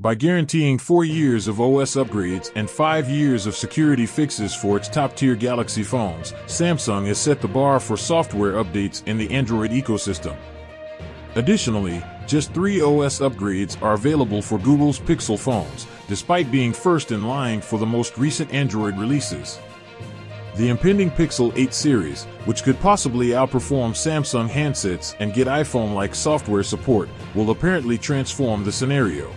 By guaranteeing 4 years of OS upgrades and 5 years of security fixes for its top-tier Galaxy phones, Samsung has set the bar for software updates in the Android ecosystem. Additionally, just 3 OS upgrades are available for Google's Pixel phones, despite being first in line for the most recent Android releases. The impending Pixel 8 series, which could possibly outperform Samsung handsets and get iPhone-like software support, will apparently transform the scenario.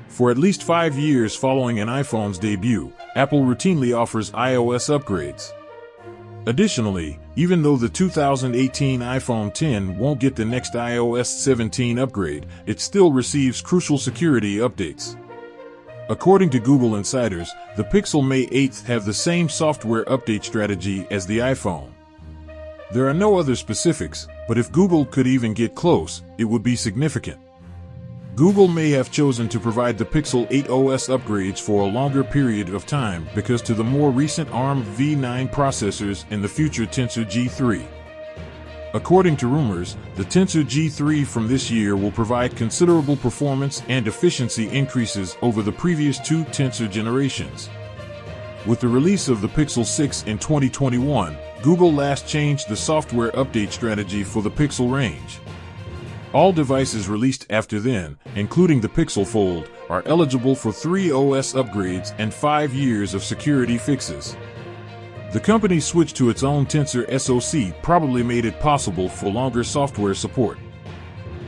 For at least 5 years following an iPhone's debut, Apple routinely offers iOS upgrades. Additionally, even though the 2018 iPhone X won't get the next iOS 17 upgrade, it still receives crucial security updates. According to Google insiders, the Pixel May 8 have the same software update strategy as the iPhone. There are no other specifics, but if Google could even get close, it would be significant. Google may have chosen to provide the Pixel 8 OS upgrades for a longer period of time because to the more recent ARM v9 processors in the future Tensor G3. According to rumors, the Tensor G3 from this year will provide considerable performance and efficiency increases over the previous 2 Tensor generations. With the release of the Pixel 6 in 2021, Google last changed the software update strategy for the Pixel range. All devices released after then, including the Pixel Fold, are eligible for 3 OS upgrades and 5 years of security fixes. The company's switch to its own Tensor SoC probably made it possible for longer software support.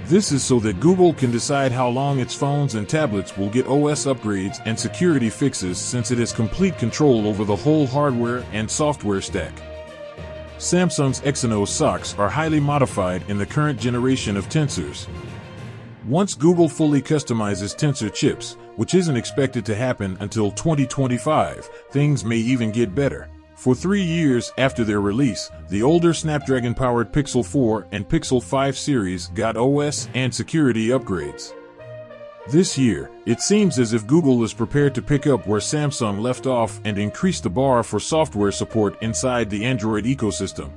This is so that Google can decide how long its phones and tablets will get OS upgrades and security fixes since it has complete control over the whole hardware and software stack. Samsung's Exynos SoCs are highly modified in the current generation of Tensors. Once Google fully customizes Tensor chips, which isn't expected to happen until 2025, things may even get better. For 3 years after their release, the older Snapdragon-powered Pixel 4 and Pixel 5 series got OS and security upgrades. This year, it seems as if Google is prepared to pick up where Samsung left off and increase the bar for software support inside the Android ecosystem.